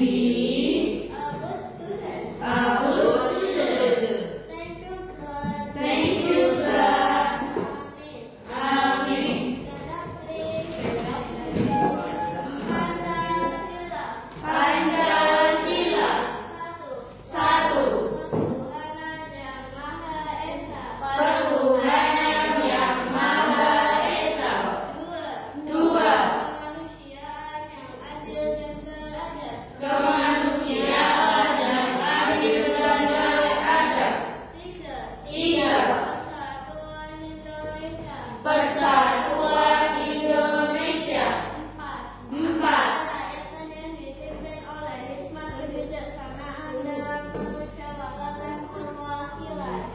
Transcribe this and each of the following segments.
be a good student. Thank you, God. Amin. Pancasila. Satu. Ketuhanan yang Maha Esa. Dua. Kemanusiaan yang adil dan beradab. Tiga. Persatuan Indonesia. Empat.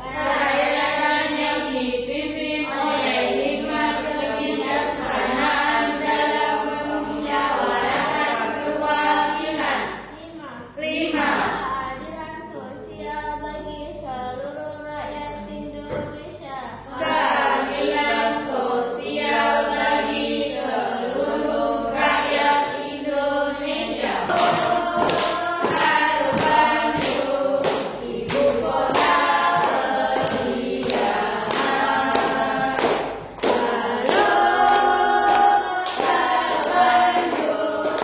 Kerakyatan yang dipimpin oleh hikmat kebijaksanaan dalam pemusyawaratan perwakilan. Lima. Keadilan sosial bagi seluruh rakyat Indonesia. Keadilan sosial bagi seluruh rakyat Indonesia. Satu Bandung, ibu kota periangan. Halo, Satu Bandung,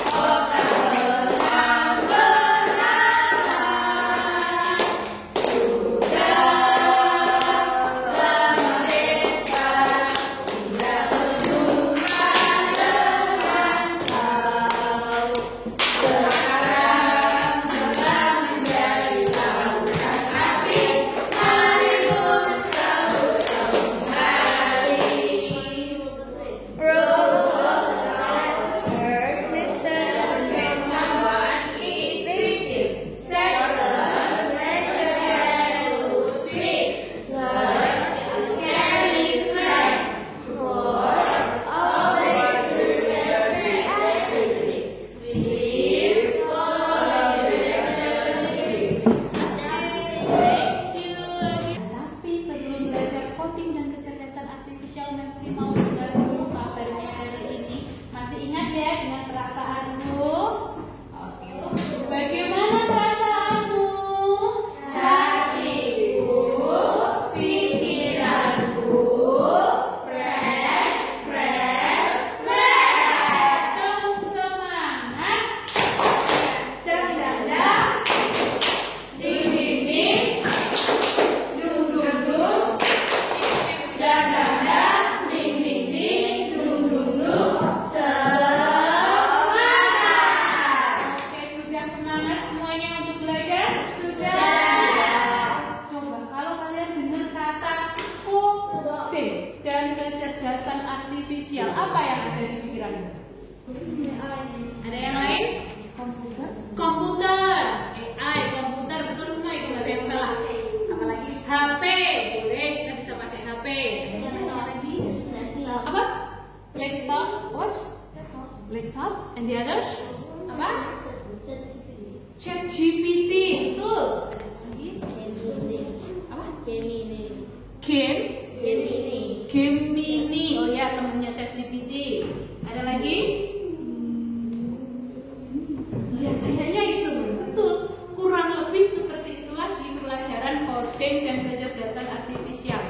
kota tenang-tenang. Sudah lama beta tidak berjumpa dengan kau. Sekarang telah menjadi lautan hati. Mari kita bersama kembali. First, listen when someone is speaking. Second, raise your hand to speak. Third, carry friend. Fourth, always prepare actively. Fifth, follow direction. Thank you. Tapi sebelum belajar coding dan kecerdasan artifisial, Memsi mau dengar dulu kabarnya hari ini. Masih ingat ya dengan perasaanmu? Oke. Bagaimana perasaanmu? Hatiku, pikiranku, fresh, fresh, fresh. Kamu semangat. Dang dang dang, ding ding ding, dung dung dung. Dang dang dang, ding ding ding, dung dung dung. Semangat. Oke, sudah semangat semuanya untuk belajar? Sudah. Coba kalau kalian dengar kata coding dan kecerdasan artifisial, apa yang ada di pikiranmu? Ada yang lain? Komputer. Komputer. AI, komputer, betul semua itu, nggak ada yang salah. Apalagi HP, boleh kita bisa pakai HP. Apa? Laptop, watch, laptop, and the others? Apa? ChatGPT, betul. Apa? Game, Gemini. Oh ya, temannya ChatGPT. Ada lagi? Ya, kayaknya itu betul. Kurang lebih seperti itulah di pelajaran coding dan kecerdasan artifisial.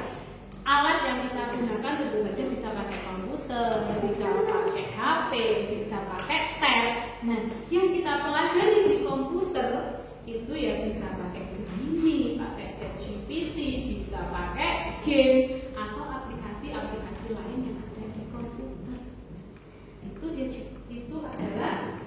Alat yang kita gunakan tentu saja bisa pakai komputer, bisa pakai HP, bisa pakai tab. Nah, yang kita pelajari di komputer itu ya bisa pakai Gemini, pakai ChatGPT, bisa pakai game atau aplikasi-aplikasi lain yang ada di komputer. Itu adalah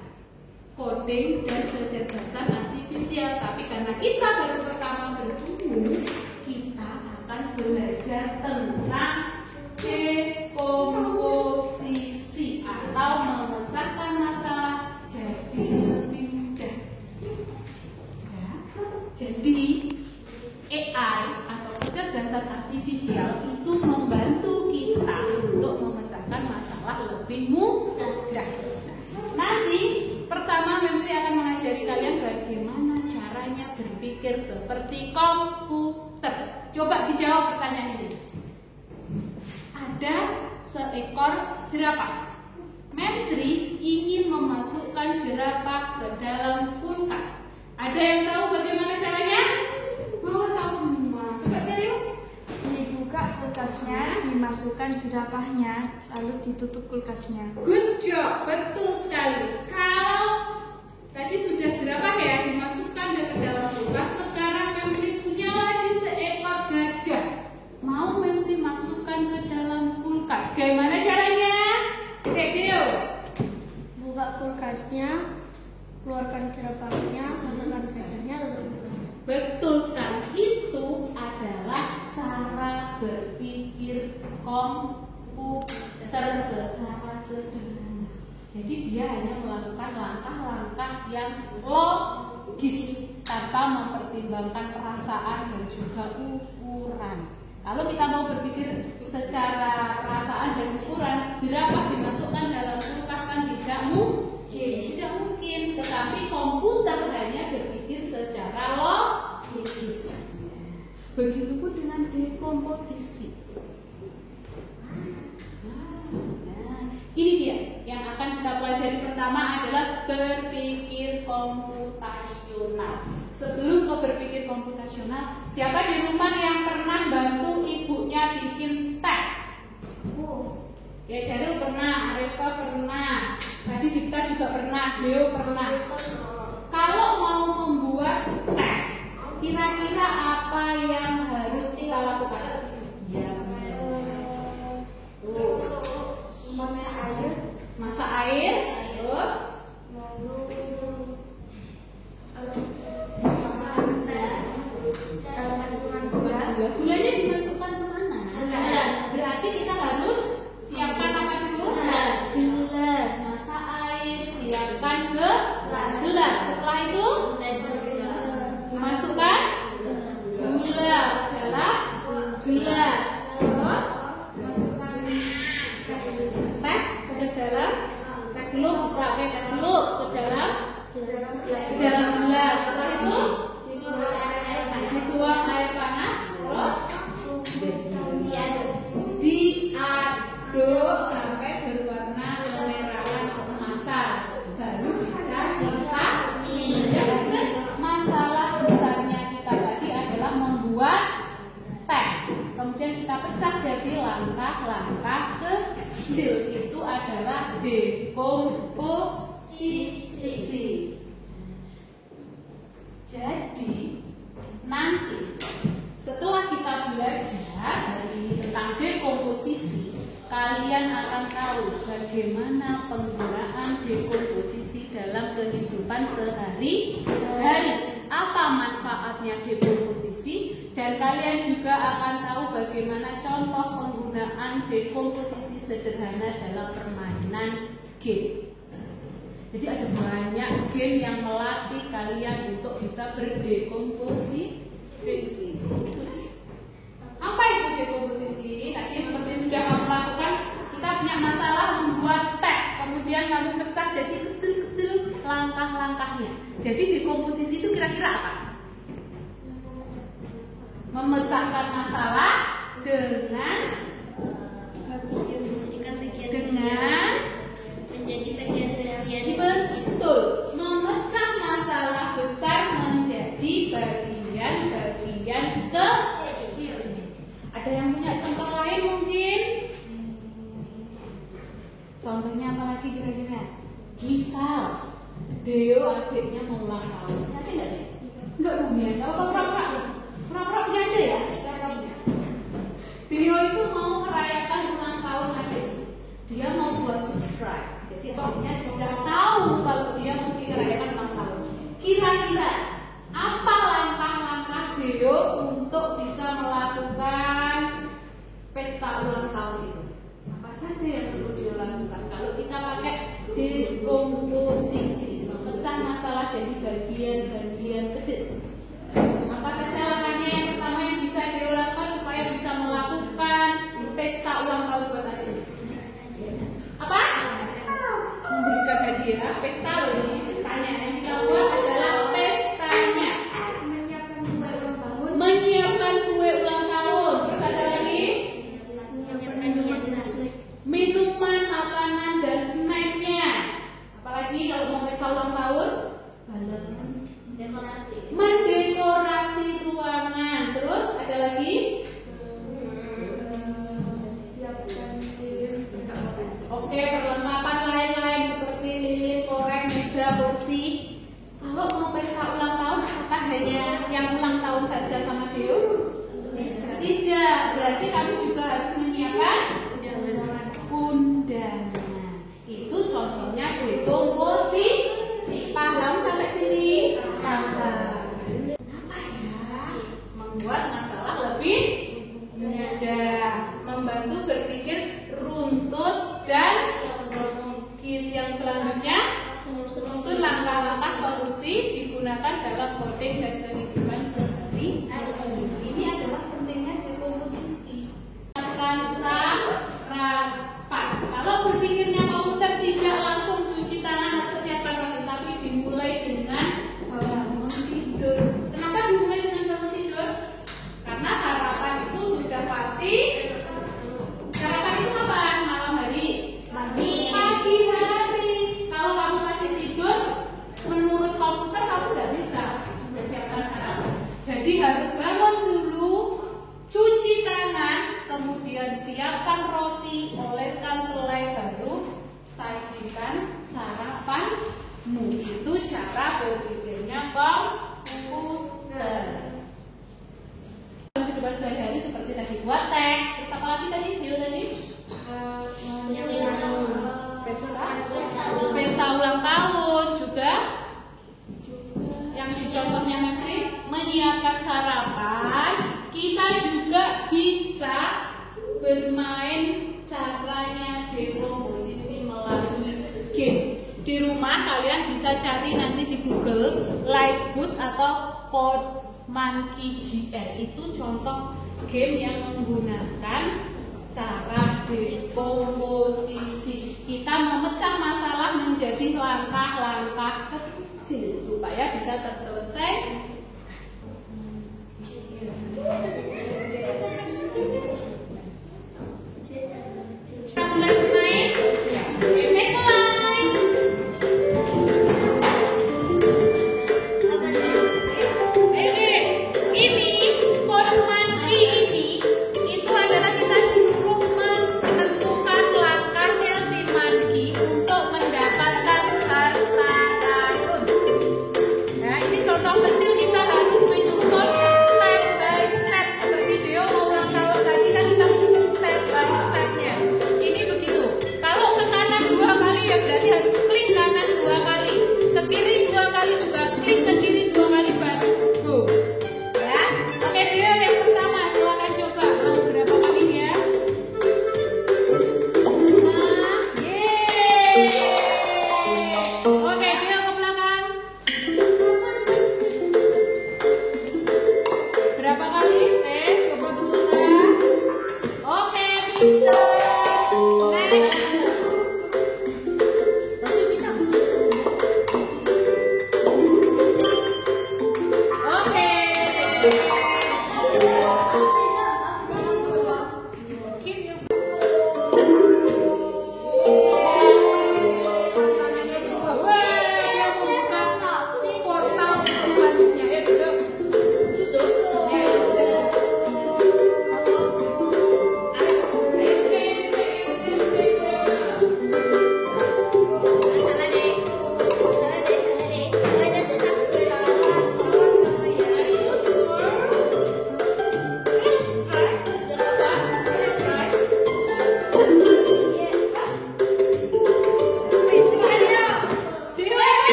coding dan kecerdasan artifisial. Tapi karena kita baru pertama bertemu, kita akan belajar tentang dekomposisi atau memecahkan masalah jadi lebih mudah. Ya. Jadi AI atau kecerdasan artifisial itu membantu kita untuk memecahkan masalah lebih mudah. Nanti pertama Memsi akan mengajari kalian bagaimana caranya berpikir seperti komputer. Coba dijawab pertanyaan ini. Ada seekor jerapah. Memsri ingin memasukkan jerapah ke dalam jerapahnya, lalu ditutup kulkasnya. Good job, betul sekali. Kalau tadi sudah jerapah ya dimasukkan ke dalam kulkas, sekarang Memsi punya lagi seekor gajah. Mau Memsi masukkan ke dalam kulkas. Gimana caranya? Oke, Gio. Buka kulkasnya, keluarkan jerapahnya, masukkan gajahnya, tutup kulkasnya. Betul sekali. Itu adalah cara berpikir komputer secara sederhana. Jadi dia hanya melakukan langkah-langkah yang logis tanpa mempertimbangkan perasaan dan juga ukuran. Kalau kita mau berpikir secara perasaan dan ukuran, jerapah dimasukkan dalam kulkas kan tidak mungkin. Tetapi komputer hanya berpikir secara logis. Begitupun dengan dekomposisi. Ini dia yang akan kita pelajari. Pertama adalah berpikir komputasional. Sebelum ke berpikir komputasional, siapa di rumah yang pernah bantu ibunya bikin teh? Ya, Syaril pernah, Arifah pernah, tadi Dipta juga pernah, Deo pernah. Kalau mau membuat teh, kira-kira apa yang harus kita lakukan? Ya, masak air, terus gulanya dimasukkan ke mana? Berarti kita harus siapkan apa dulu? Gelas. Masak air, siapkan gelas. Setelah itu masukkan gula dalam gelas. Terus masukkan teh ke dalam teh celup, bisa pakai teh celup ke dalam gelas. Setelah itu dituang air panas, terus diaduk sampai berwarna kemerahan keemasan, baru bisa kita minum. Masalah besarnya kita tadi adalah membuat teh, kemudian kita pecah jadi langkah-langkah kecil. Itu adalah dekomposisi. Jadi nanti setelah kita belajar hari ini tentang dekomposisi, kalian akan tahu bagaimana penggunaan dekomposisi dalam kehidupan sehari-hari, apa manfaatnya dekomposisi, dan kalian juga akan tahu bagaimana contoh penggunaan dekomposisi sederhana dalam permainan game. Jadi ada banyak game yang melatih kalian untuk bisa berdekomposisi. Apa itu dekomposisi? Tadi seperti sudah kamu lakukan, kita punya masalah membuat teh, kemudian kamu pecah jadi kecil-kecil langkah-langkahnya. Jadi dekomposisi itu kira-kira apa? Memecahkan masalah dengan menjadi bagian-bagian. Betul, memecah masalah besar menjadi bagian-bagian kecil. Ada yang punya contoh lain mungkin? Contohnya apa lagi kira-kira? Misal Deo adiknya mau ulang tahun, nanti nggak deh? Nggak punya, nggak pura-pura punya aja ya. Deo itu mau merayakan ulang tahun adik. Dia mau buat surprise, jadi adiknya tidak tahu kalau dia mau merayakan ulang tahun. Kira-kira apa langkah-langkah Deo untuk bisa melakukan pesta ulang tahun itu? Apa saja yang perlu Deo lakukan? Kalau kita pakai dekomposisi, memecah masalah jadi bagian-bagian kecil. Apa saja langkahnya yang pertama yang bisa Deo lakukan supaya bisa melakukan pesta ulang tahun buat adik? Apa? Memberikan hadiah, pesta loh ini pestanya. Yang kita buat adalah pestanya. Menyiapkan kue ulang tahun. Terus ada lagi? Minuman, makanan, dan snacknya. Apalagi kalau mau pesta ulang tahun? Mendekorasi ruangan. Terus ada lagi? Oke, perlengkapan lain-lain seperti lilin, korek, meja, kursi. Kalau mau pesta ulang tahun, apakah hanya yang ulang tahun saja sama Deo? Tidak, berarti kami juga harus menyiapkan undangan. Itu contohnya dekomposisi. Paham sampai sini? Paham. Apa ya? Membuat masalah lebih mudah, membantu berpikir runtut dan logis. Yang selanjutnya, susun langkah-langkah solusi digunakan dalam coding dan kehidupan sehari-hari. Ini adalah pentingnya dekomposisi. Sarapan. Kalau berpikirnya komputer tidak langsung cuci tangan atau siapkan roti, tapi dimulai dengan bangun tidur. Kenapa dimulai dengan bangun tidur? Karena sarapan itu sudah pasti. Sarapan itu kapan? Malam hari? Pagi hari. Kalau kamu masih tidur, menurut komputer kamu nggak bisa mempersiapkan sarapan. Jadi harus bangun dulu, cuci tangan, kemudian siapkan roti, oleskan selai, baru sajikan sarapanmu. Itu cara berpikirnya komputer. Kehidupan sehari-hari seperti tadi buat teh. Terus apa lagi tadi? Dia tadi? Pesta ulang tahun juga. Yang di contohnya Maxi menyiapkan sarapan. Kita juga bisa bermain caranya dekomposisi melalui game. Di rumah kalian bisa cari nanti di Google Lightboot atau Monkey GL. Itu contoh game yang menggunakan cara dekomposisi. Kita memecah masalah menjadi langkah-langkah kecil supaya bisa terselesai.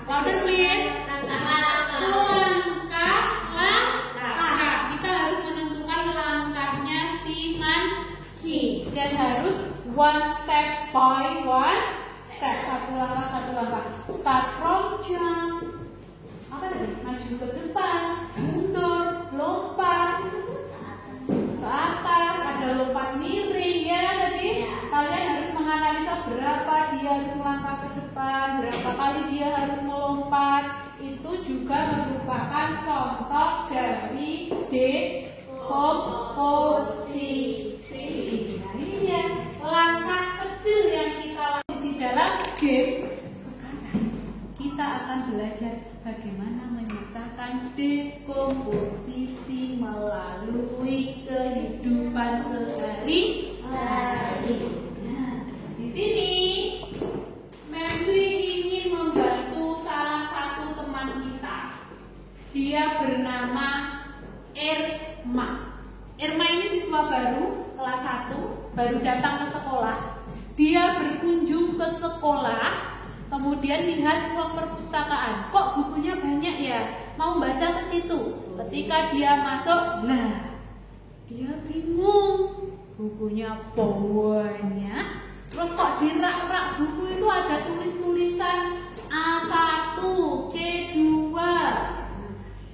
Louder please. Langkah One step by one step. Satu langkah. Start from jump. Apa tadi? Maju ke depan, mundur, lompat ke atas, ada lompat miring ya tadi. Kalian harus menganalisa berapa dia harus melangkah ke depan, berapa kali dia harus melompat. Itu juga merupakan contoh dari dekomposisi. Nah ini dia langkah kecil yang kita lakukan dalam game. Sekarang kita akan belajar bagaimana memecahkan dekomposisi melalui kehidupan sehari-hari. Nah, di sini Mercy ingin membantu salah satu teman kita. Dia bernama Irma. Irma ini siswa baru kelas 1, baru datang ke sekolah. Dia berkunjung ke sekolah, kemudian lihat ruang perpustakaan. Kok bukunya banyak ya? Mau baca ke situ. Ketika dia masuk, nah, dia bingung. Bukunya banyak. Terus kok di rak-rak buku itu ada tulis-tulisan A1, C2.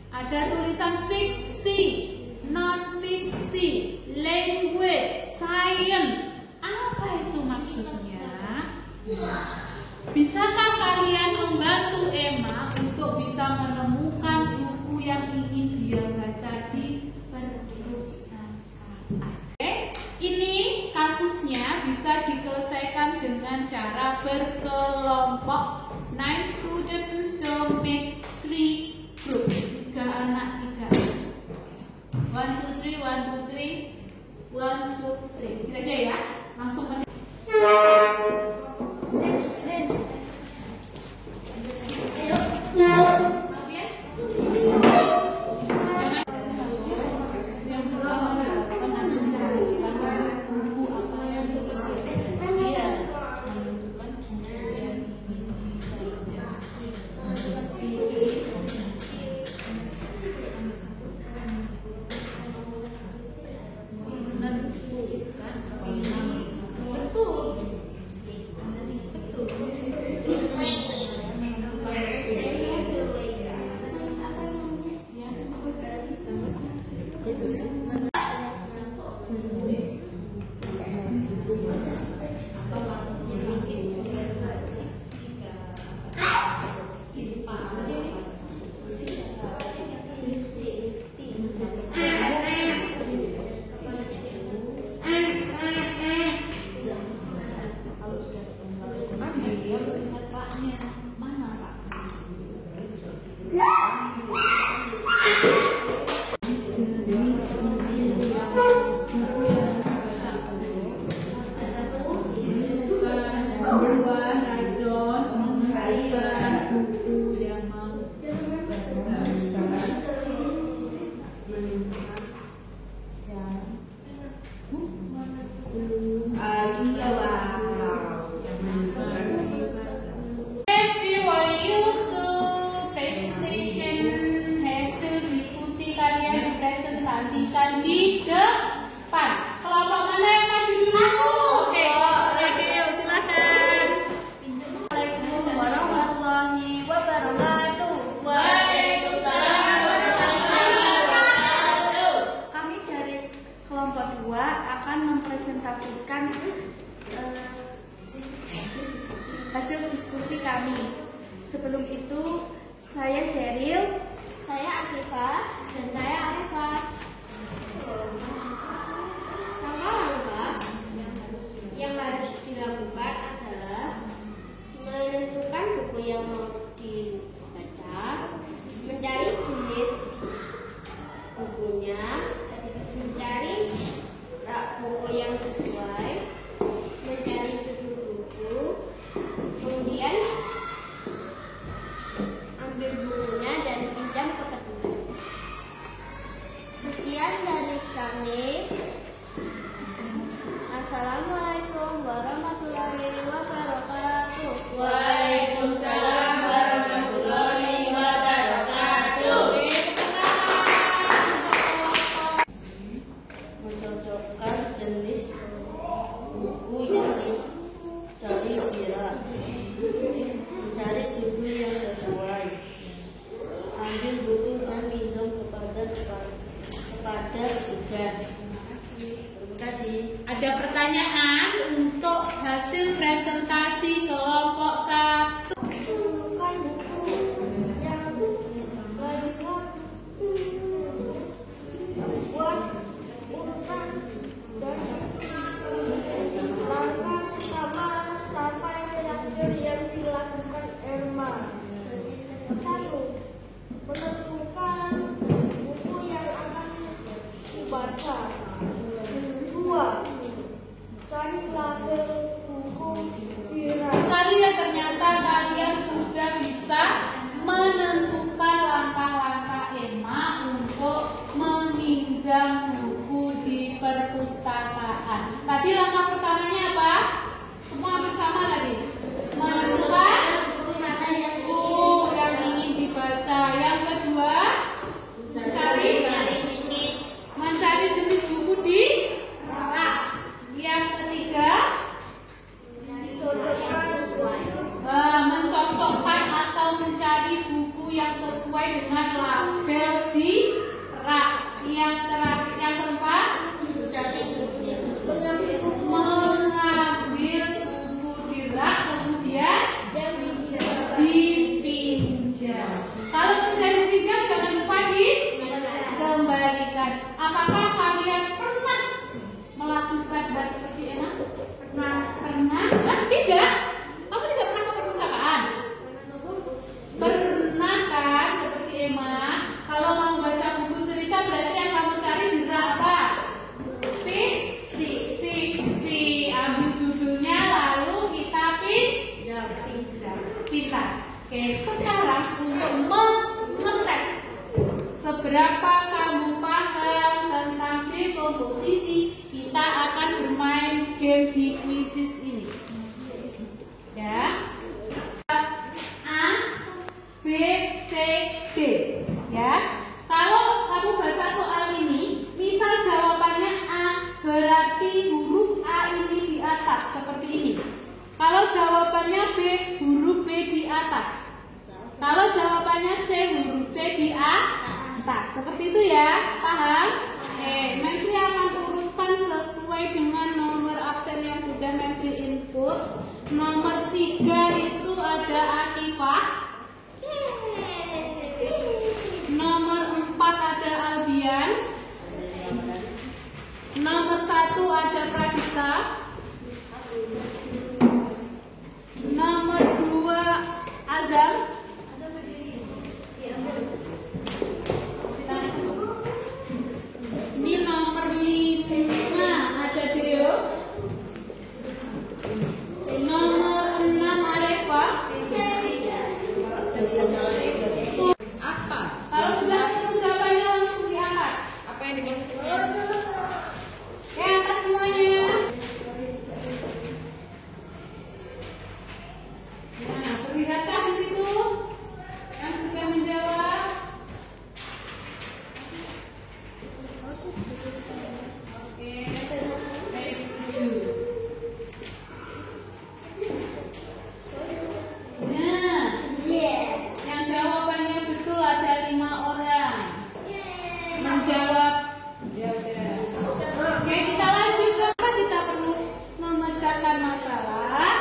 Ada tulisan fiksi, non-fiksi, language, science. Apa itu maksudnya? Bisakah kalian membantu Emma untuk bisa menemukan buku yang ingin dia baca di perpustakaan? Ini kasusnya bisa diselesaikan dengan cara berkelompok. 9 students so make 3 group. 3 anak, 3 anak. 1, 2, 3, 1, 2, 3, 1, 2, 3. Kita aja ya, langsung Oke. Di depan. Kelompok mana yang maju dulu? Oke, silakan. Assalamualaikum warahmatullahi wabarakatuh. Waalaikumsalam warahmatullahi wabarakatuh. Kami dari kelompok 2 akan mempresentasikan hasil diskusi kami. Sebelum itu, saya Sheryl, Saya Akifah dan saya Arifah. Langkah-langkah yang harus dilakukan adalah menentukan buku yang mau dibaca, mencari jenis bukunya, mencari rak buku yang sesuai, mencari judul buku, kemudian ambil bukunya dan pinjam ke petugas. Sekian dari kami. Assalamualaikum warahmatullahi wabarakatuh. Waalaikumsalam warahmatullahi wabarakatuh. Mencocokkan jenis buku yang ada pertanyaan untuk hasil presentasi kelompok 1. Bukan buku yang buat urutan dari langkah pertama sampai terakhir yang dilakukan Erma. 1. Menentukan buku yang akan dibaca. 2. Cari label buku di rak. Kalian ternyata kalian sudah bisa menentukan langkah-langkah Emma untuk meminjam buku di perpustakaan. Tadi langkah pertamanya apa? Semua bersama tadi. Menentukan buku yang ingin dibaca. Yang kedua, mencari jenis buku di rak. Yang ketiga, mencocokkan atau mencari buku yang sesuai dengan label di rak. Yang terakhir, yang keempat, mengambil buku di rak, kemudian dipinjam. Kalau sudah dipinjam, jangan lupa dikembalikan. Apakah kalian pernah melakukan hal seperti ini? Pernah? Tidak. Kamu tidak pernah ke perpustakaan? Pernah kan? Seperti Emma. Kalau mau baca buku cerita, berarti yang kamu cari di rak apa? Fiksi. Ambil judulnya, lalu kita pinjam. Pintar. Oke, sekarang untuk mengetes seberapa kamu paham tentang dekomposisi, kita akan bermain game di quizzes ini. Ya. A, B, C, D. Ya. Kalau kamu baca soal ini, misal jawabannya A, berarti huruf A ini di atas seperti ini. Kalau jawabannya B, huruf B di atas. Kalau jawabannya C, huruf C di atas. Seperti itu ya, paham? Memsi akan urutkan sesuai dengan nomor absen yang sudah Memsi input. Nomor 3 itu ada Akifah. Nomor 4 ada Albian. Nomor 1 ada Pradita. Nomor 2 Azam. Ini nomor 5 ada Deo. Nomor 6 Arefa. Apa? Kalau sudah ketemu jawabannya langsung diangkat. Apa yang dimaksudkan? Ya, angkat semuanya. Nah, perlihatkan di situ yang sudah menjawab. Oke, baik. Nah, yang jawabannya betul ada 5 orang. Menjawab, ya udah. Oke, kita lanjut. Kita perlu memecahkan masalah.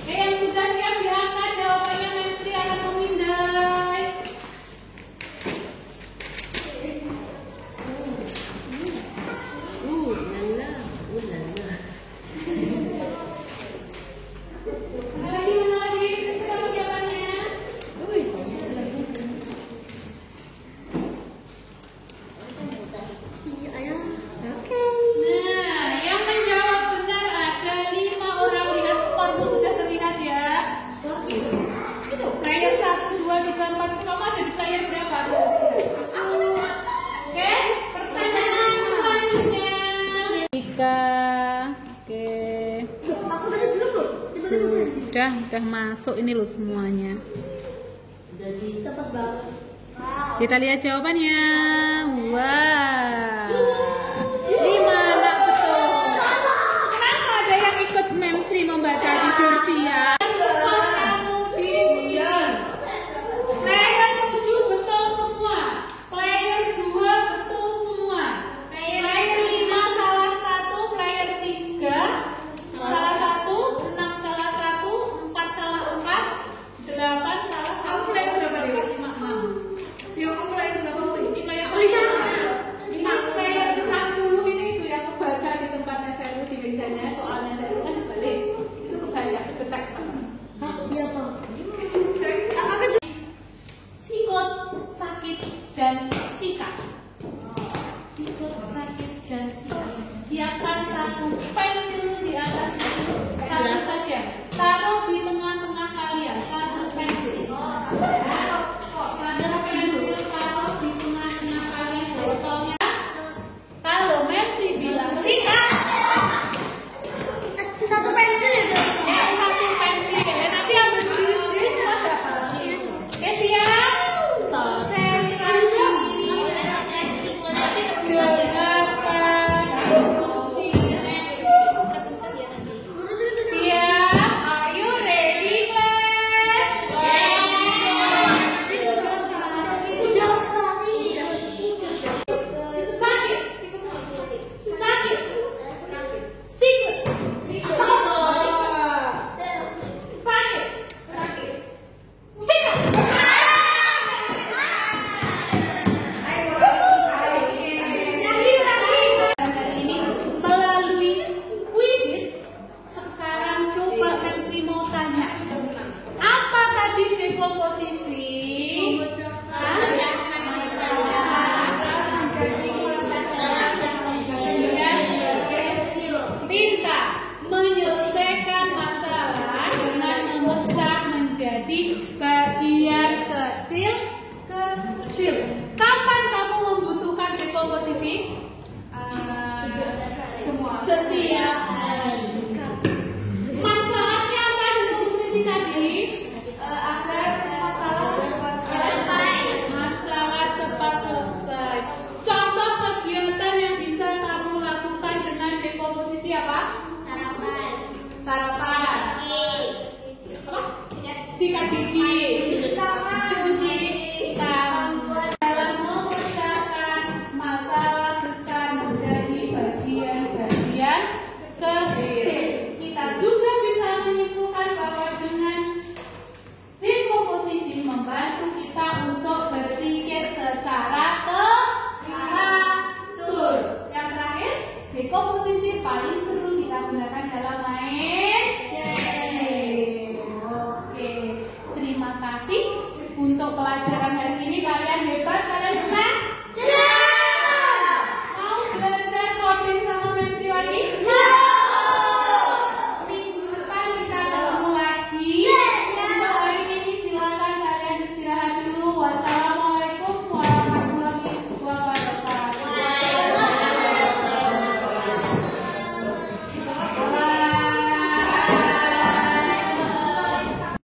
Oke, yang sudah siap diangkat jawabannya. Memsi akan memindai. Mana lagi? Sekarang jawabannya. Nah, yang menjawab benar ada 5 orang. Lihat skormu sudah terlihat ya. Itu player 1, 2, 3, 4. Kamu ada di player berapa? Oke, pertanyaan selanjutnya. Ika, oke. Sudah masuk ini loh semuanya. Cepet banget. Kita lihat jawabannya. Wah. 5 anak betul. Kenapa ada yang ikut Memsi membaca di kursi ya? Skor kamu di sini. Player 7 betul semua. Player 2 betul semua. Player 5 salah setiap hari. Manfaatnya apa di komposisi tadi? Agar Masalah cepat selesai. Contoh kegiatan yang bisa kamu lakukan dengan dekomposisi apa? Sarapan. Apa? Sikat gigi.